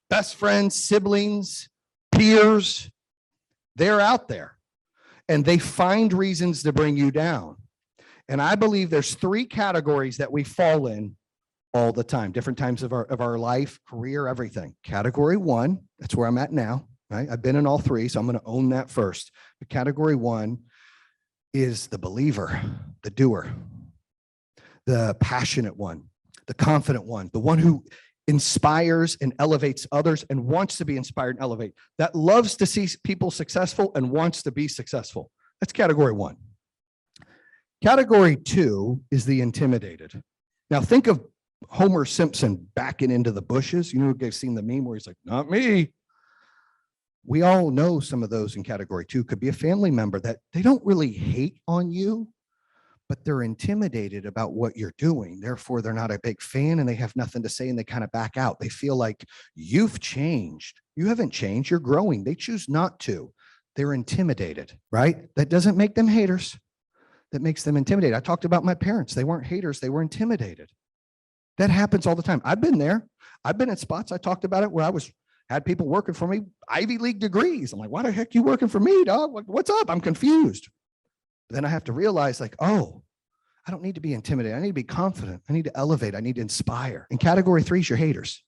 best friends, siblings, peers. They're out there. And they find reasons to bring you down. And I believe there's 3 categories that we fall in all the time, different times of our life, career, everything. Category 1, that's where I'm at now, right? I've been in all 3, so I'm going to own that first. But category 1 is the believer, the doer, the passionate one, the confident one, the one who inspires and elevates others and wants to be inspired and elevate, that loves to see people successful and wants to be successful. That's category 1. Category 2 is the intimidated. Now think of Homer Simpson backing into the bushes. You know, you've seen the meme where he's like, not me. We all know some of those in category 2. Could be a family member that they don't really hate on you, but they're intimidated about what you're doing. Therefore, they're not a big fan and they have nothing to say and they kind of back out. They feel like you've changed. You haven't changed. You're growing. They choose not to. They're intimidated, right? That doesn't make them haters. That makes them intimidated. I talked about my parents. They weren't haters. They were intimidated. That happens all the time. I've been there. I've been in spots. I talked about it where had people working for me, Ivy League degrees. I'm like, why the heck you working for me, dog? What's up? I'm confused. Then I have to realize like, oh, I don't need to be intimidated. I need to be confident. I need to elevate. I need to inspire. And category 3 is your haters.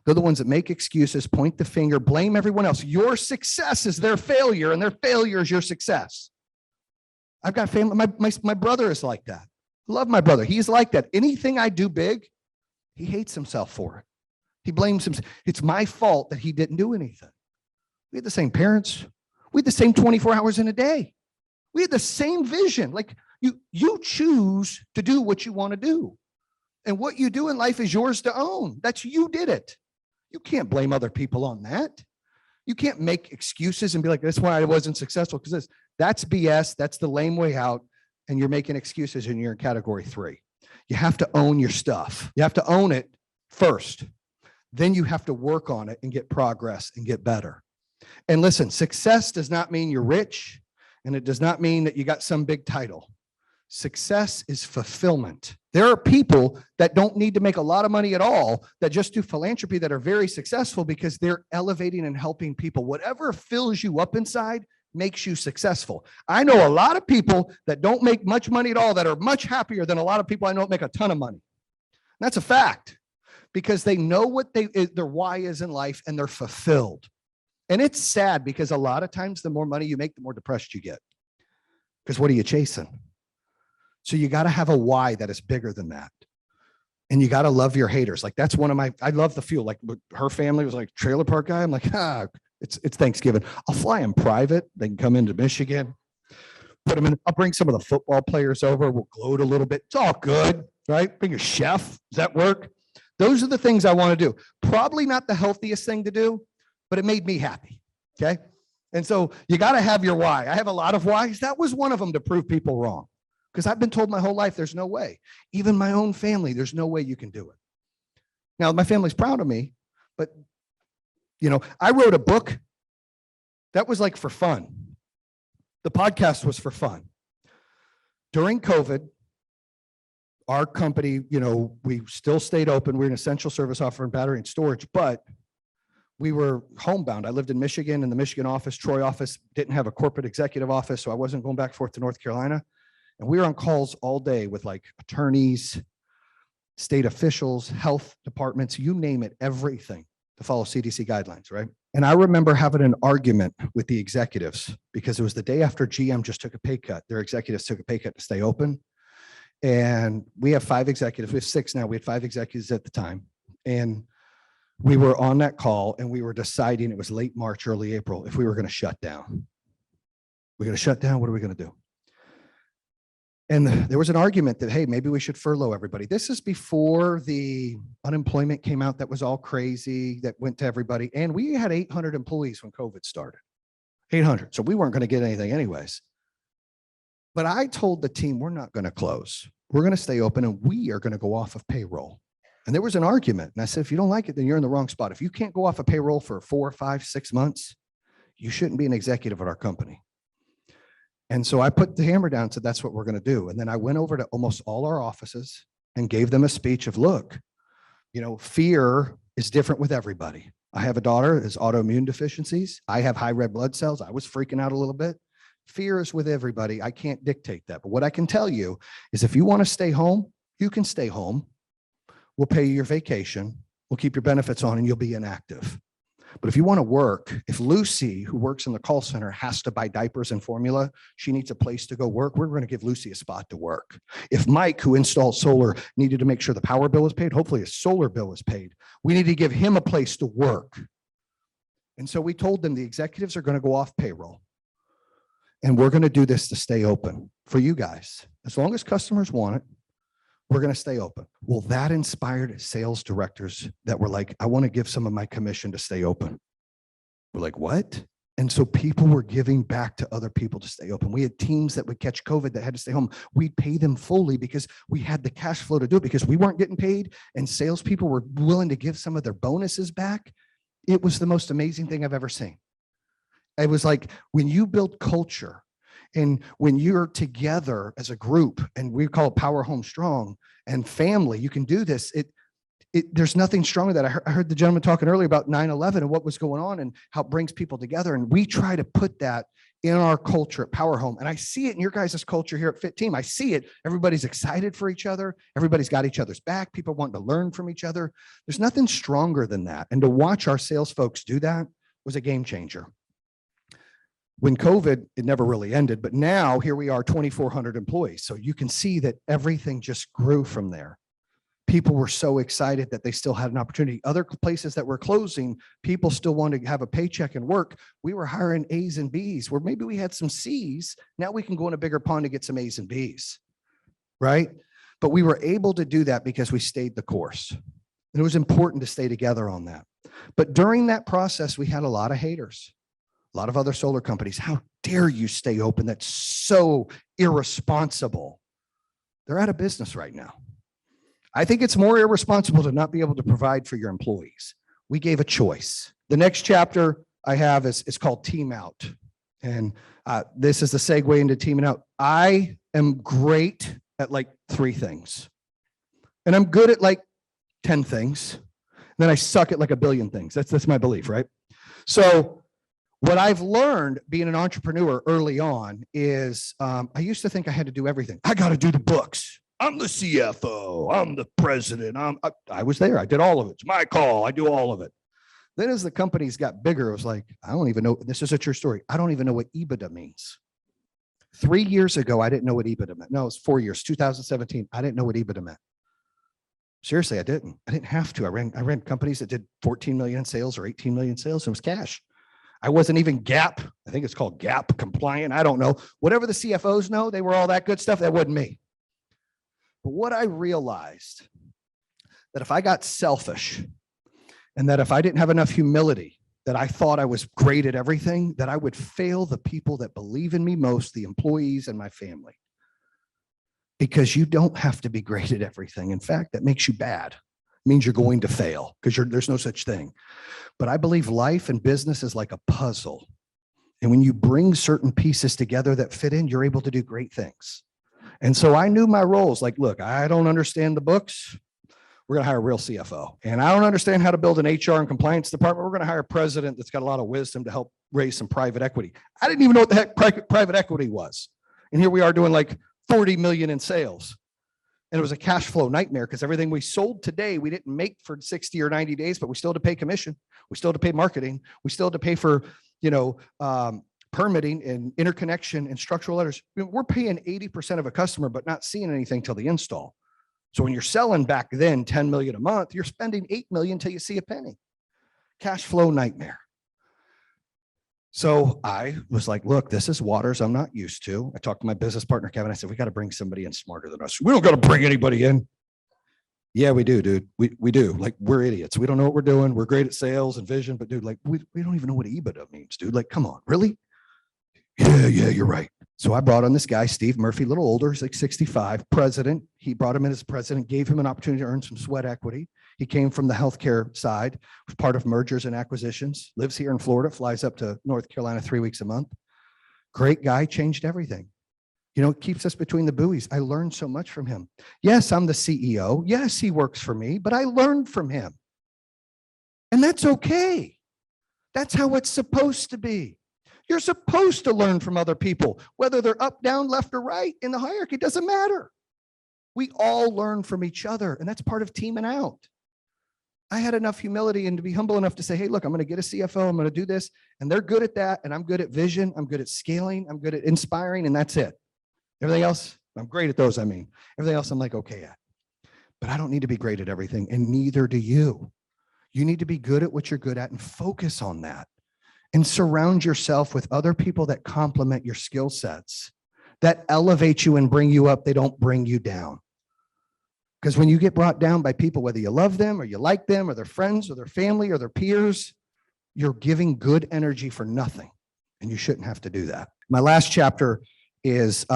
They're the ones that make excuses, point the finger, blame everyone else. Your success is their failure and their failure is your success. I've got family. My brother is like that. I love my brother. He's like that. Anything I do big, he hates himself for it. He blames himself. It's my fault that he didn't do anything. We had the same parents. We had the same 24 hours in a day. We had the same vision. Like you choose to do what you want to do. And what you do in life is yours to own. That's you did it. You can't blame other people on that. You can't make excuses and be like, that's why I wasn't successful. Because that's BS. That's the lame way out. And you're making excuses and you're in category 3. You have to own your stuff. You have to own it first. Then you have to work on it and get progress and get better. And listen, success does not mean you're rich, and it does not mean that you got some big title. Success is fulfillment. There are people that don't need to make a lot of money at all that just do philanthropy that are very successful because they're elevating and helping people. Whatever fills you up inside makes you successful. I know a lot of people that don't make much money at all that are much happier than a lot of people I know that make a ton of money. And that's a fact because they know what their why is in life and they're fulfilled. And it's sad because a lot of times the more money you make, the more depressed you get. Because what are you chasing? So you got to have a why that is bigger than that. And you got to love your haters. Like that's one of my, I love the fuel. Like her family was like trailer park guy. I'm like, it's Thanksgiving. I'll fly them private. They can come into Michigan, put them in. I'll bring some of the football players over. We'll gloat a little bit. It's all good, right? Bring a chef. Does that work? Those are the things I want to do. Probably not the healthiest thing to do, but it made me happy. Okay. And so you got to have your why. I have a lot of whys. That was one of them to prove people wrong. Because I've been told my whole life, there's no way. Even my own family, there's no way you can do it. Now, my family's proud of me, but, I wrote a book that was like for fun. The podcast was for fun. During COVID, our company, we still stayed open. We're an essential service offering battery and storage, but we were homebound. I lived in Michigan, and the Michigan office, Troy office, didn't have a corporate executive office, so I wasn't going back and forth to North Carolina. And we were on calls all day with like attorneys, state officials, health departments, you name it, everything to follow CDC guidelines, right? And I remember having an argument with the executives because it was the day after GM just took a pay cut. Their executives took a pay cut to stay open. And we have 5 executives. We have 6 now. We had 5 executives at the time. And we were on that call and we were deciding, it was late March, early April, if we were going to shut down. We're going to shut down. What are we going to do? And there was an argument that, hey, maybe we should furlough everybody. This is before the unemployment came out that was all crazy, that went to everybody. And we had 800 employees when COVID started, 800. So we weren't going to get anything anyways. But I told the team, we're not going to close. We're going to stay open and we are going to go off of payroll. And there was an argument. And I said, if you don't like it, then you're in the wrong spot. If you can't go off of payroll for 4, 5, 6 months, you shouldn't be an executive at our company. And so I put the hammer down and said, that's what we're going to do. And then I went over to almost all our offices and gave them a speech of, look, fear is different with everybody. I have a daughter who has autoimmune deficiencies. I have high red blood cells. I was freaking out a little bit. Fear is with everybody. I can't dictate that. But what I can tell you is if you want to stay home, you can stay home. We'll pay you your vacation. We'll keep your benefits on and you'll be inactive. But if you want to work, if Lucy, who works in the call center, has to buy diapers and formula, she needs a place to go work, we're going to give Lucy a spot to work. If Mike, who installed solar, needed to make sure the power bill is paid, hopefully a solar bill is paid, we need to give him a place to work. And so we told them the executives are going to go off payroll. And we're going to do this to stay open for you guys. As long as customers want it, we're going to stay open. Well, that inspired sales directors that were like, I want to give some of my commission to stay open. We're like, what? And so people were giving back to other people to stay open. We had teams that would catch COVID that had to stay home. We'd pay them fully because we had the cash flow to do it because we weren't getting paid and salespeople were willing to give some of their bonuses back. It was the most amazing thing I've ever seen. It was like when you build culture, and when you're together as a group, and we call it Power Home Strong and family, you can do this. There's nothing stronger than that. I heard the gentleman talking earlier about 9/11 and what was going on and how it brings people together. And we try to put that in our culture at Power Home. And I see it in your guys' culture here at Fit Team. I see it. Everybody's excited for each other. Everybody's got each other's back. People want to learn from each other. There's nothing stronger than that. And to watch our sales folks do that was a game changer. When COVID, it never really ended, but now here we are, 2,400 employees. So you can see that everything just grew from there. People were so excited that they still had an opportunity. Other places that were closing, people still wanted to have a paycheck and work. We were hiring A's and B's where maybe we had some C's. Now we can go in a bigger pond to get some A's and B's, right? But we were able to do that because we stayed the course. And it was important to stay together on that. But during that process, we had a lot of haters. A lot of other solar companies, how dare you stay open? That's so irresponsible. They're out of business right now. I think it's more irresponsible to not be able to provide for your employees. We gave a choice. The next chapter I have is called Team Out. And this is the segue into teaming out. I am great at like 3 things. And I'm good at like 10 things. And then I suck at like a billion things. That's my belief, right? So what I've learned being an entrepreneur early on is I used to think I had to do everything. I got to do the books. I'm the CFO. I'm the president. I was there. I did all of it. It's my call. I do all of it. Then as the companies got bigger, it was like, I don't even know. This is a true story. I don't even know what EBITDA means. 3 years ago, I didn't know what EBITDA meant. No, it was 4 years, 2017. I didn't know what EBITDA meant. Seriously, I didn't. I didn't have to. I ran companies that did 14 million in sales or 18 million sales. It was cash. I wasn't even GAAP. I think it's called GAAP compliant. I don't know. Whatever the CFOs know, they were all that good stuff. That wasn't me. But what I realized, that if I got selfish and that if I didn't have enough humility, that I thought I was great at everything, that I would fail the people that believe in me most, the employees and my family. Because you don't have to be great at everything. In fact, that makes you bad. It means you're going to fail because there's no such thing. But I believe life and business is like a puzzle. And when you bring certain pieces together that fit in, you're able to do great things. And so I knew my roles. Like, look, I don't understand the books. We're going to hire a real CFO. And I don't understand how to build an HR and compliance department. We're going to hire a president that's got a lot of wisdom to help raise some private equity. I didn't even know what the heck private equity was. And here we are doing like 40 million in sales. And it was a cash flow nightmare because everything we sold today, we didn't make for 60 or 90 days, but we still had to pay commission. We still had to pay marketing. We still had to pay for, permitting and interconnection and structural letters. We're paying 80% of a customer, but not seeing anything till the install. So when you're selling back then 10 million a month, you're spending 8 million till you see a penny. Cash flow nightmare. So I was like, look, this is waters I'm not used to. I talked to my business partner, Kevin. I said, we got to bring somebody in smarter than us. We don't got to bring anybody in. Yeah, we do, dude. We do. Like, we're idiots. We don't know what we're doing. We're great at sales and vision, but dude, like, we don't even know what EBITDA means, dude. Like, come on, really? Yeah, you're right. So I brought on this guy, Steve Murphy, a little older. He's like 65, president. He brought him in as president, gave him an opportunity to earn some sweat equity. He came from the healthcare side, was part of mergers and acquisitions, lives here in Florida, flies up to North Carolina 3 weeks a month. Great guy, changed everything. Keeps us between the buoys. I learned so much from him. Yes, I'm the CEO. Yes, he works for me, but I learned from him. And that's okay. That's how it's supposed to be. You're supposed to learn from other people, whether they're up, down, left, or right in the hierarchy, it doesn't matter. We all learn from each other, and that's part of teaming out. I had enough humility and to be humble enough to say, hey, look, I'm going to get a CFO. I'm going to do this. And they're good at that. And I'm good at vision. I'm good at scaling. I'm good at inspiring. And that's it. Everything else, I'm great at those. Everything else I'm like, okay at. But I don't need to be great at everything. And neither do you. You need to be good at what you're good at and focus on that. And surround yourself with other people that complement your skill sets, that elevate you and bring you up. They don't bring you down. Because when you get brought down by people, whether you love them or you like them or their friends or their family or their peers, you're giving good energy for nothing. And you shouldn't have to do that. My last chapter is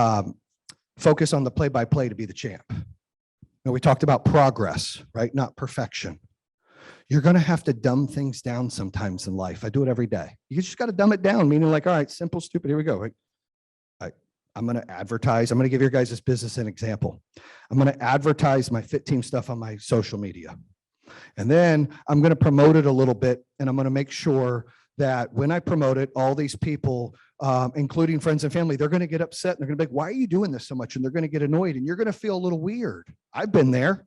focus on the play-by-play to be the champ. We talked about progress, right? Not perfection. You're going to have to dumb things down sometimes in life. I do it every day. You just got to dumb it down, meaning like, all right, simple, stupid, here we go. I'm going to advertise. I'm going to give your guys this business an example. I'm going to advertise my Fit Team stuff on my social media. And then I'm going to promote it a little bit. And I'm going to make sure that when I promote it, all these people, including friends and family, they're going to get upset. And they're going to be like, why are you doing this so much? And they're going to get annoyed. And you're going to feel a little weird. I've been there.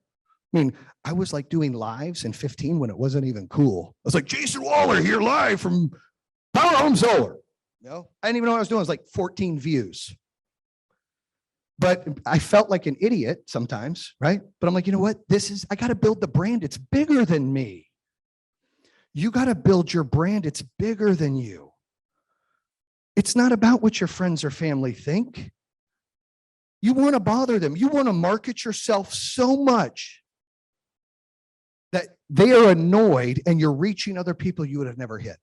I was like doing lives in 15 when it wasn't even cool. I was like, Jayson Waller here live from Power Home Solar. I didn't even know what I was doing. It was like 14 views. But I felt like an idiot sometimes, right? But I'm like, you know what? I got to build the brand. It's bigger than me. You got to build your brand. It's bigger than you. It's not about what your friends or family think. You want to bother them. You want to market yourself so much that they are annoyed and you're reaching other people you would have never hit.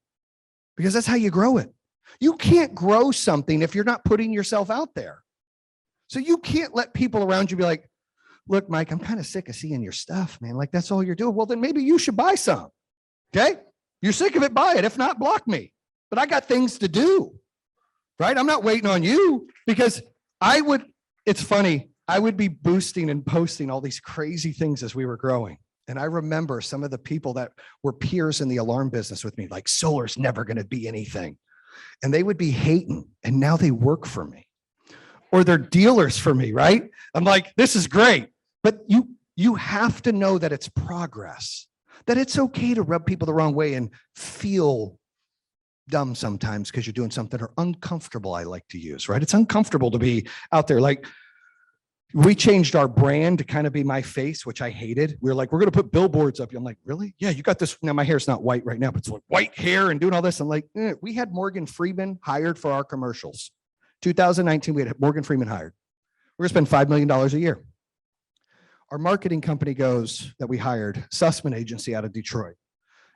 Because that's how you grow it. You can't grow something if you're not putting yourself out there. So you can't let people around you be like, look, Mike, I'm kind of sick of seeing your stuff, man. Like, that's all you're doing. Well, then maybe you should buy some. Okay. You're sick of it, buy it. If not, block me. But I got things to do, right? I'm not waiting on you because it's funny. I would be boosting and posting all these crazy things as we were growing. And I remember some of the people that were peers in the alarm business with me, like, solar's never going to be anything. And they would be hating. And now they work for me or they're dealers for me, right? I'm like, this is great. But you have to know that it's progress, that it's okay to rub people the wrong way and feel dumb sometimes because you're doing something or uncomfortable, I like to use, right? It's uncomfortable to be out there. Like, we changed our brand to kind of be my face, which I hated. We were like, we're going to put billboards up. I'm like, really? Yeah, you got this. Now my hair's not white right now, but it's like white hair and doing all this. I'm like, we had Morgan Freeman hired for our commercials. 2019, we had Morgan Freeman hired. We're going to spend $5 million a year. Our marketing company that we hired, Sussman Agency out of Detroit.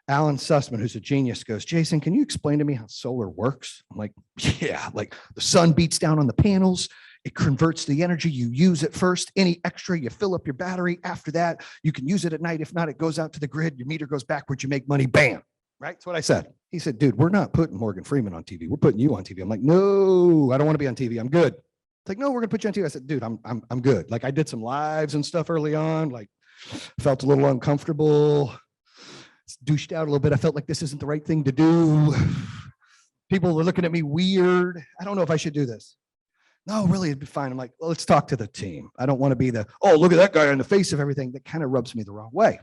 Alan Sussman, who's a genius, goes, Jayson, can you explain to me how solar works? I'm like, yeah, like the sun beats down on the panels. It converts the energy. You use it first. Any extra, you fill up your battery. After that, you can use it at night. If not, it goes out to the grid. Your meter goes backwards. You make money. Bam. Right? That's what I said. He said, dude, we're not putting Morgan Freeman on TV. We're putting you on TV. I'm like, no, I don't want to be on TV. I'm good. It's like, no, we're going to put you on TV. I said, dude, I'm good. Like, I did some lives and stuff early on. Like, felt a little uncomfortable. Douched out a little bit. I felt like this isn't the right thing to do. People were looking at me weird. I don't know if I should do this. No, really, it'd be fine. I'm like, well, let's talk to the team. I don't want to be oh, look at that guy on the face of everything. That kind of rubs me the wrong way.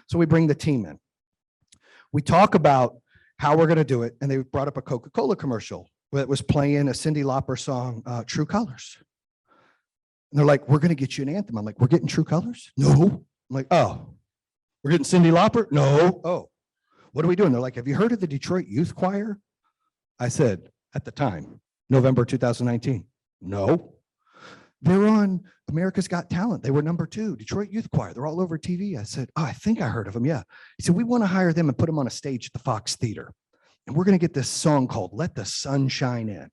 So we bring the team in. We talk about how we're going to do it. And they brought up a Coca-Cola commercial that was playing a Cyndi Lauper song, True Colors. And they're like, we're going to get you an anthem. I'm like, we're getting True Colors? No. I'm like, oh, we're getting Cyndi Lauper? No. Oh, what are we doing? They're like, have you heard of the Detroit Youth Choir? I said, at the time, November 2019. No. They're on America's Got Talent. They were #2, Detroit Youth Choir. They're all over TV. I said, oh, I think I heard of them. Yeah. He said, we want to hire them and put them on a stage at the Fox Theater. And we're going to get this song called Let the Sun Shine In.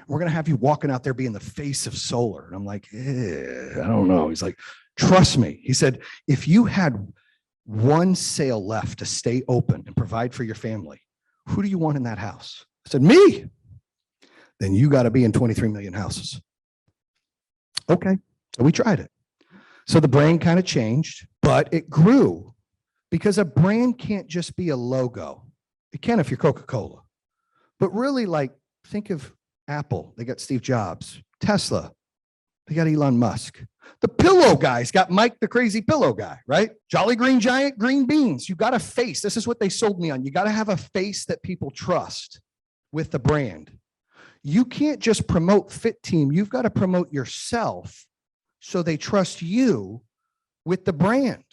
We're going to have you walking out there being the face of solar. And I'm like, I don't know. He's like, trust me. He said, if you had one sale left to stay open and provide for your family, who do you want in that house? I said, me. Then you got to be in 23 million houses. Okay. So we tried it. So the brand kind of changed, but it grew because a brand can't just be a logo. It can if you're Coca-Cola. But really, like, think of Apple. They got Steve Jobs. Tesla. They got Elon Musk. The pillow guys got Mike the crazy pillow guy, right? Jolly Green Giant, green beans. You got a face. This is what they sold me on. You got to have a face that people trust with the brand. You can't just promote Fit Team. You've got to promote yourself so they trust you with the brand.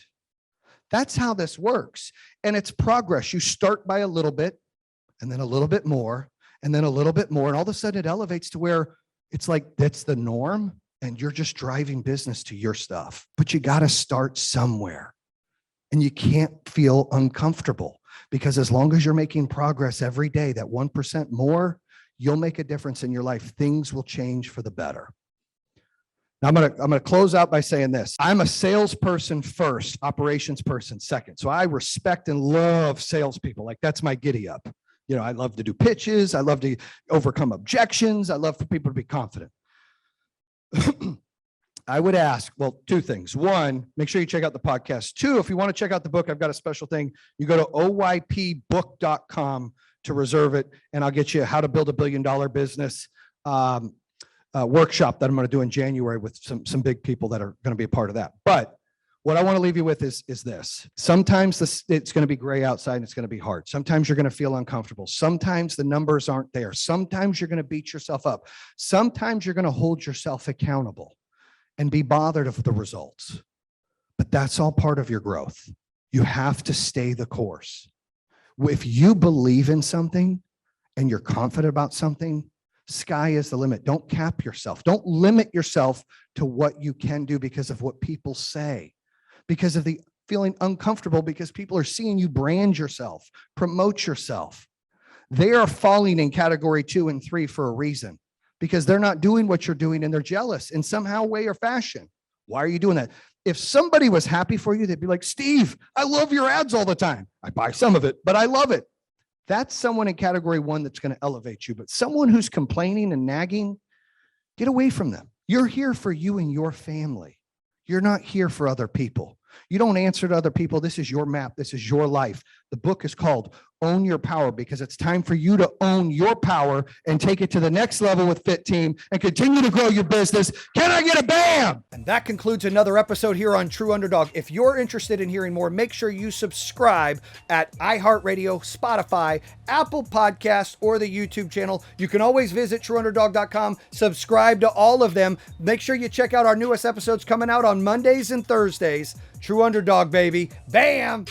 That's how this works. And it's progress. You start by a little bit and then a little bit more and then a little bit more. And all of a sudden it elevates to where it's like, that's the norm. And you're just driving business to your stuff. But you got to start somewhere. And you can't feel uncomfortable because as long as you're making progress every day, that 1% more, you'll make a difference in your life. Things will change for the better. Now, I'm gonna close out by saying this. I'm a salesperson first, operations person second. So I respect and love salespeople. Like, that's my giddy up. You know, I love to do pitches. I love to overcome objections. I love for people to be confident. I would ask, well, two things. One, make sure you check out the podcast. Two, if you want to check out the book, I've got a special thing. You go to oypbook.com to reserve it, and I'll get you How to Build a $1 Billion Business workshop that I'm going to do in January with some big people that are going to be a part of that. But what I want to leave you with is this. Sometimes it's going to be gray outside and it's going to be hard. Sometimes you're going to feel uncomfortable. Sometimes the numbers aren't there. Sometimes you're going to beat yourself up. Sometimes you're going to hold yourself accountable and be bothered of the results. But that's all part of your growth. You have to stay the course. If you believe in something and you're confident about something, sky is the limit. Don't cap yourself. Don't limit yourself to what you can do because of what people say, because of the feeling uncomfortable, because people are seeing you brand yourself, promote yourself. They are falling in category 2 and 3 for a reason, because they're not doing what you're doing and they're jealous in somehow, way, or fashion. Why are you doing that? If somebody was happy for you, they'd be like, Steve, I love your ads all the time. I buy some of it, but I love it. That's someone in category one that's going to elevate you. But someone who's complaining and nagging, get away from them. You're here for you and your family. You're not here for other people. You don't answer to other people. This is your map. This is your life. The book is called Own Your Power, because it's time for you to own your power and take it to the next level with Fit Team and continue to grow your business. Can I get a bam? And that concludes another episode here on True Underdog. If you're interested in hearing more, make sure you subscribe at iHeartRadio, Spotify, Apple Podcasts, or the YouTube channel. You can always visit TrueUnderdog.com, subscribe to all of them. Make sure you check out our newest episodes coming out on Mondays and Thursdays. True Underdog, baby. Bam!